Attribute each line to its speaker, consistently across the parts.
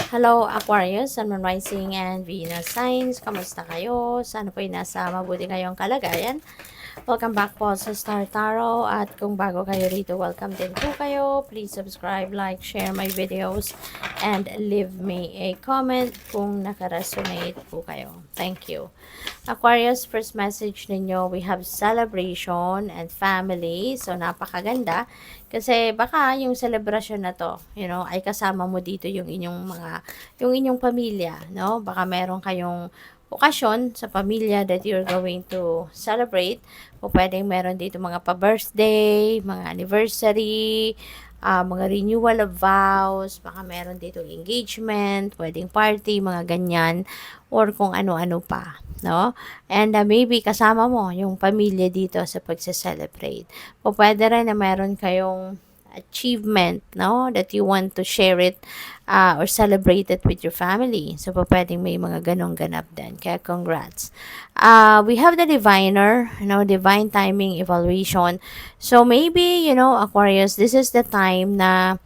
Speaker 1: Hello Aquarius, Sun, Moon, Rising, and Venus signs. Kamusta kayo? Sana po'y nasa mabuti kayong kalagayan. Welcome back po sa Star Tarot. At kung bago kayo rito, welcome din po kayo. Please subscribe, like, share my videos, and leave me a comment kung nakaresonate po kayo. Thank you. Aquarius, first message ninyo, we have celebration and family. So, napakaganda. Kasi baka yung celebration na to, ay kasama mo dito yung inyong pamilya, no? Baka meron kayong okasyon sa pamilya that you're going to celebrate. O pwedeng meron dito mga pa-birthday, mga anniversary, mga renewal of vows, baka meron dito engagement, wedding party, mga ganyan, or kung ano-ano pa, no? And maybe kasama mo yung pamilya dito sa pagse-celebrate. O pwede rin na meron kayong achievement, no? That you want to share it or celebrate it with your family. So, pwedeng may mga ganong ganap din. Kaya, congrats. We have the diviner, divine timing evaluation. So, maybe, Aquarius, this is the time na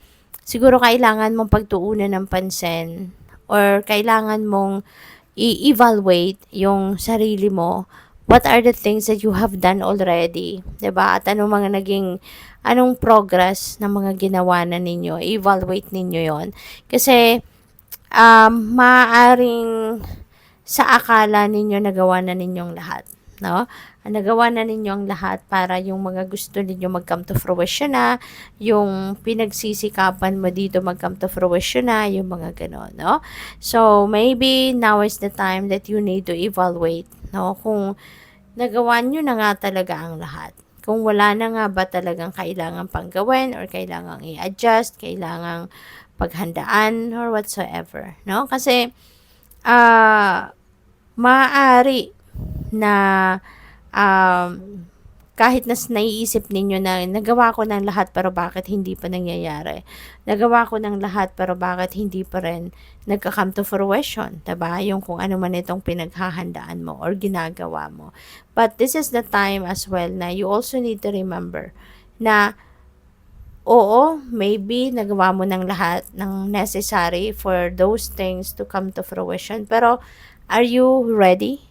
Speaker 1: siguro kailangan mong pagtuunan ng pansin or kailangan mong i-evaluate yung sarili mo. What are the things that you have done already? 'Di ba? At anong progress ng mga ginawa na ninyo? Evaluate ninyo yon. Kasi, maaaring sa akala ninyo nagawa na ninyong lahat, no? Nagawa na ninyo ang lahat para yung mga gusto ninyo mag-come to fruition na, yung pinagsisikapan mo dito mag-come to fruition na, yung mga ganon, no? So, maybe now is the time that you need to evaluate, no? Kung nagawa nyo na nga talaga ang lahat. Kung wala na nga ba talagang kailangan pang gawin or kailangang i-adjust, kailangang paghandaan or whatsoever, no? Kasi, maaari na kahit naiisip ninyo na nagawa ko ng lahat pero bakit hindi pa nangyayari. Nagawa ko ng lahat pero bakit hindi pa rin nagka-come to fruition. Diba? Yung kung ano man itong pinaghahandaan mo or ginagawa mo. But this is the time as well na you also need to remember na oo, maybe nagawa mo ng lahat ng necessary for those things to come to fruition. Pero are you ready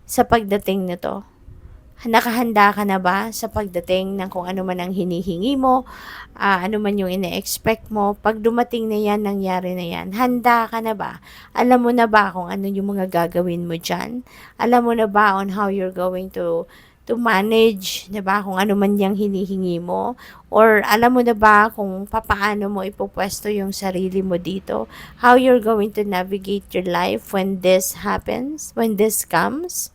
Speaker 1: sa pagdating nito? Nakahanda ka na ba sa pagdating ng kung ano man ang hinihingi mo, ano man yung ine-expect mo, pag dumating na yan, nangyari na yan, handa ka na ba? Alam mo na ba kung ano yung mga gagawin mo dyan? Alam mo na ba on how you're going to manage, 'di ba? Kung ano man yang hinihingi mo, or alam mo na ba kung papaano mo ipopwesto yung sarili mo dito? How you're going to navigate your life when this happens, when this comes?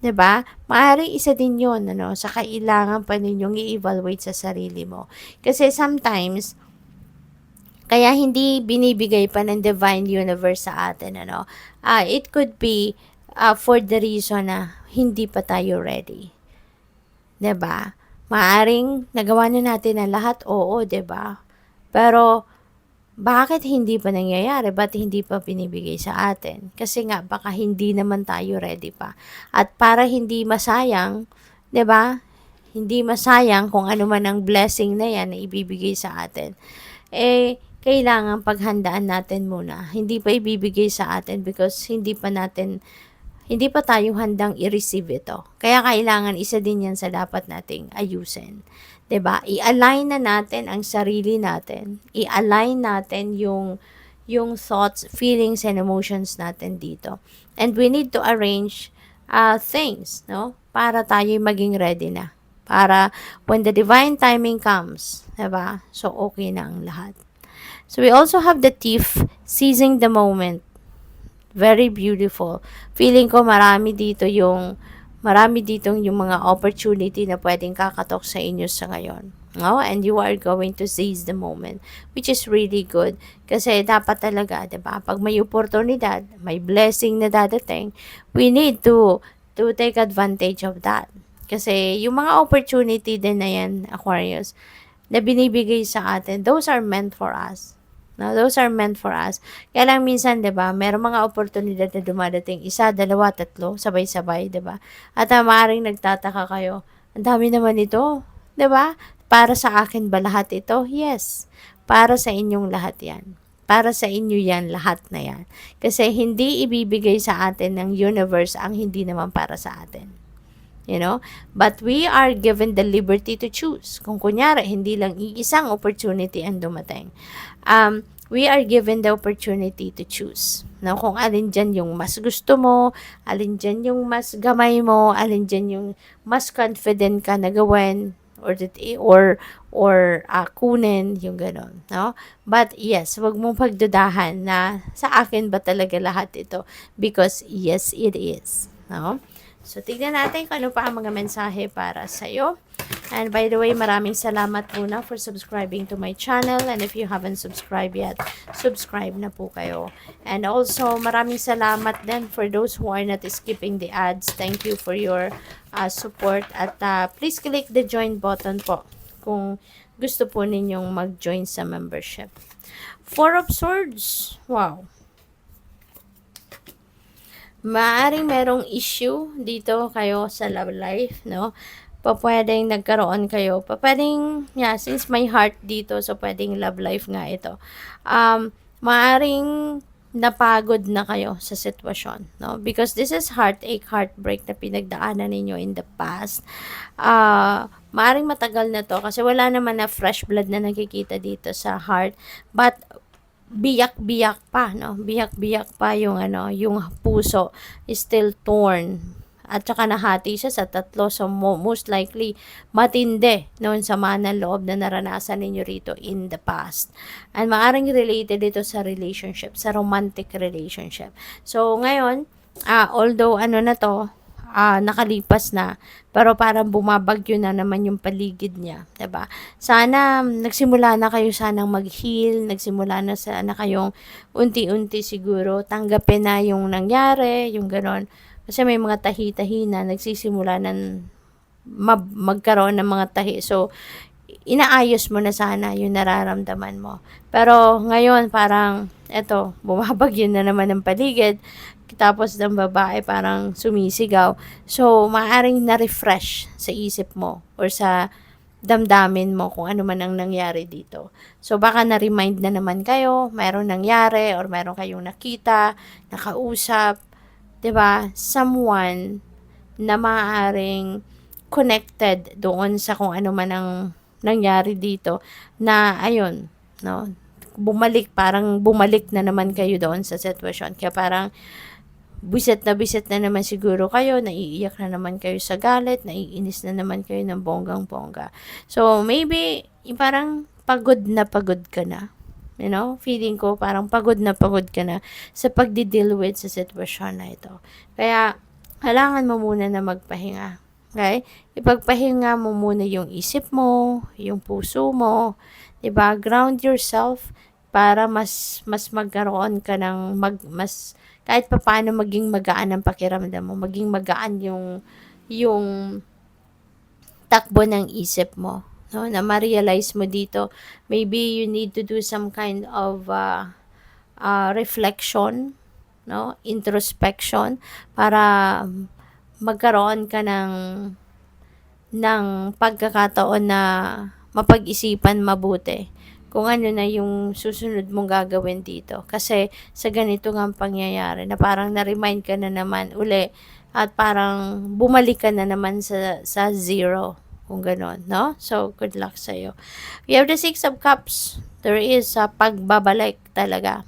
Speaker 1: 'Di ba? Maaaring isa din 'yon sa kailangan pa ninyong i-evaluate sa sarili mo. Kasi sometimes kaya hindi binibigay pa ng divine universe sa atin it could be for the reason na hindi pa tayo ready. 'Di ba? Maaring nagawa na natin ang lahat, oo, 'di ba? Pero bakit hindi pa nangyayari? Ba't hindi pa binibigay sa atin? Kasi nga, baka hindi naman tayo ready pa. At para hindi masayang, 'di ba? Hindi masayang kung ano man ang blessing na yan na ibibigay sa atin. Kailangan paghandaan natin muna. Hindi pa ibibigay sa atin because hindi pa tayo handang i-receive ito. Kaya kailangan isa din yan sa dapat nating ayusin. 'Di ba? I-align na natin ang sarili natin. I-align natin yung thoughts, feelings, and emotions natin dito. And we need to arrange things, no? Para tayo maging ready na. Para when the divine timing comes, 'di ba? So okay na ang lahat. So we also have the thief seizing the moment. Very beautiful. Feeling ko marami ditong yung mga opportunity na pwedeng kakatok sa inyo sa ngayon. No? And you are going to seize the moment, which is really good. Kasi dapat talaga, 'di ba? Pag may oportunidad, may blessing na dadating, we need to take advantage of that. Kasi yung mga opportunity din na yan, Aquarius, na binibigay sa atin, those are meant for us. No, those are meant for us. Kaya lang minsan, 'di ba, merong mga oportunidad na dumadating, isa, dalawa, tatlo, sabay-sabay, 'di ba? At maaaring nagtataka kayo, ang dami naman ito, 'di ba? Para sa akin ba lahat ito? Yes. Para sa inyong lahat 'yan. Para sa inyo yan, lahat na yan. Kasi hindi ibibigay sa atin ng universe ang hindi naman para sa atin. You know? But we are given the liberty to choose. Kung kunyari, hindi lang iisang opportunity ang dumating. We are given the opportunity to choose. No? Kung alin dyan yung mas gusto mo, alin dyan yung mas gamay mo, alin dyan yung mas confident ka na gawin, or kunin yung ganon, no? But yes, wag mong pagdudahan na sa akin ba talaga lahat ito, because yes, it is, no? So tignan natin kung ano pa ang mga mensahe para sa iyo. And by the way, maraming salamat muna for subscribing to my channel, and if you haven't subscribed yet, subscribe na po kayo. And also, maraming salamat din for those who are not skipping the ads. Thank you for your support, at please click the join button po kung gusto po ninyong mag-join sa membership. Four of Swords. Wow. Maaring merong issue dito kayo sa love life, no? Pwedeng nagkaroon kayo. Pwedeng, yeah, since my heart dito, so pwedeng love life nga ito. Maaring napagod na kayo sa sitwasyon, no? Because this is heartache, heartbreak na pinagdaanan ninyo in the past. Maaring matagal na to kasi wala naman na fresh blood na nakikita dito sa heart. But biyak-biyak pa, no? Biyak-biyak pa yung yung puso is still torn. At saka nahati siya sa tatlo. So, most likely, matindi noon sa ng loob na naranasan ninyo rito in the past. And maaring related ito sa relationship, sa romantic relationship. So, ngayon, although na to, nakalipas na, pero parang bumabagyo na naman yung paligid niya, 'di ba? Sana nagsimula na kayo sanang mag-heal, nagsimula na sana kayong unti-unti siguro tanggapin na yung nangyari, yung ganon. Kasi may mga tahi-tahi na nagsisimula ng magkaroon ng mga tahi. So, inaayos mo na sana yung nararamdaman mo. Pero ngayon parang eto, bumabagyo na naman ng paligid. Tapos ng babae parang sumisigaw. So, maaaring na-refresh sa isip mo or sa damdamin mo kung ano man ang nangyari dito. So, baka na-remind na naman kayo, mayroong nangyari or mayroong kayong nakita, nakausap, 'di ba? Someone na maaaring connected doon sa kung ano man ang nangyari dito, na ayun, no? Parang bumalik na naman kayo doon sa sitwasyon. Kaya parang bisit na naman siguro kayo, naiiyak na naman kayo sa galit, naiinis na naman kayo ng bonggang-bongga. So, maybe, parang pagod ka na. You know, feeling ko parang pagod ka na sa pagdi-deal with sa sitwasyon na ito. Kaya, kailangan mo muna na magpahinga. Okay? Ipagpahinga mo muna yung isip mo, yung puso mo, 'di ba? Ground yourself para mas magkaroon ka ng mas kahit papaano maging magaan ang pakiramdam mo, maging magaan yung takbo ng isip mo, no? Na ma-realize mo dito, maybe you need to do some kind of reflection, no? Introspection para magkaroon ka ng pagkakataon na mapag-isipan mabuti kung ano na yung susunod mong gagawin dito. Kasi sa ganito nga pangyayari na parang na-remind ka na naman uli at parang bumalik ka na naman sa zero, kung ganon, no? So, good luck sa'yo. We have the Six of Cups. There is pagbabalik talaga.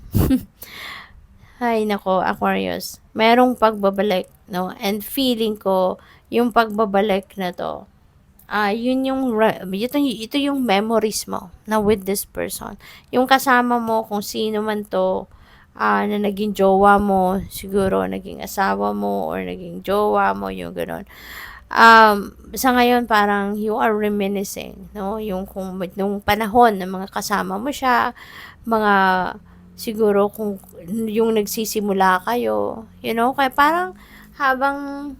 Speaker 1: Ay, nako, Aquarius. Merong pagbabalik, no? And feeling ko, yung pagbabalik na to, ito yung memories mo na with this person. Yung kasama mo, kung sino man to, na naging jowa mo, siguro naging asawa mo, or naging jowa mo, yung gano'n. Sa ngayon, parang you are reminiscing, no? Nung panahon na mga kasama mo siya, mga, siguro kung yung nagsisimula kayo, you know, kaya parang habang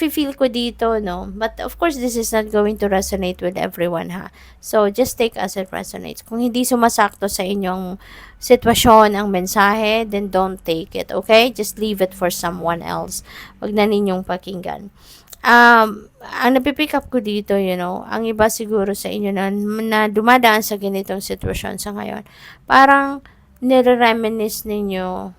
Speaker 1: feel ko dito, no? But of course, this is not going to resonate with everyone, ha? So, just take as it resonates. Kung hindi sumasakto sa inyong sitwasyon ang mensahe, then don't take it, okay? Just leave it for someone else. Wag na ninyong pakinggan. Ang napipick up ko dito, you know, ang iba siguro sa inyo na dumadaan sa ganitong sitwasyon sa ngayon, parang nire-reminisce ninyo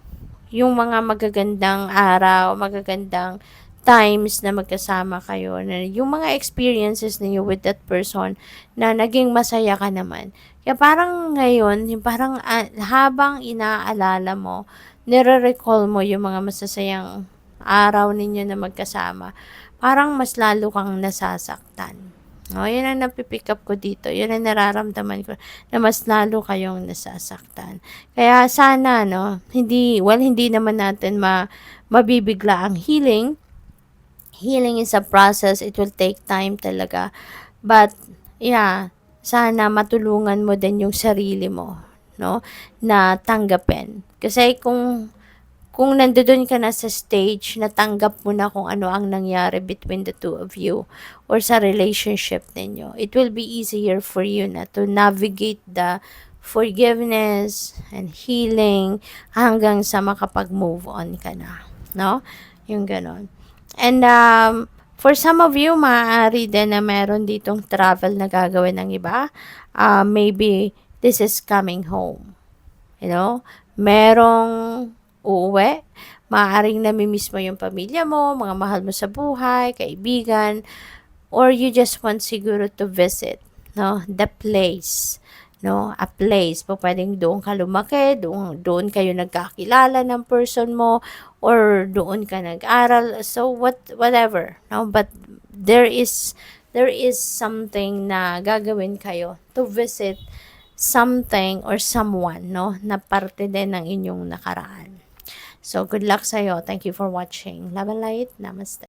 Speaker 1: yung mga magagandang araw, magagandang times na magkasama kayo, na yung mga experiences ninyo with that person na naging masaya ka naman. Kaya parang ngayon, yung parang habang inaalala mo, nire-recall mo yung mga masasayang araw ninyo na magkasama, parang mas lalo kang nasasaktan. Oh, yun ang napipick up ko dito. Yun ang nararamdaman ko na mas lalo kayong nasasaktan. Kaya sana, no, hindi naman natin mabibigla ang healing. Healing is a process. It will take time talaga. But, yeah, sana matulungan mo din yung sarili mo, no, na tanggapin. Kasi kung nandoon ka na sa stage na tanggap mo na kung ano ang nangyari between the two of you or sa relationship ninyo, it will be easier for you na to navigate the forgiveness and healing hanggang sa makapag-move on ka na, no? Yung ganon. And for some of you, maaari din na meron ditong travel na gagawin ng iba. Maybe this is coming home. You know, merong uuwi, maaaring namimiss mo yung pamilya mo, mga mahal mo sa buhay, kaibigan, or you just want siguro to visit, no, the place, no, a place. Pwedeng doon ka lumaki, doon kayo nagkakilala ng person mo, or doon ka nag-aral, so whatever, no, but there is something na gagawin kayo to visit something or someone, no, na parte din ng inyong nakaraan. So, good luck sa'yo. Thank you for watching. Love and light. Namaste.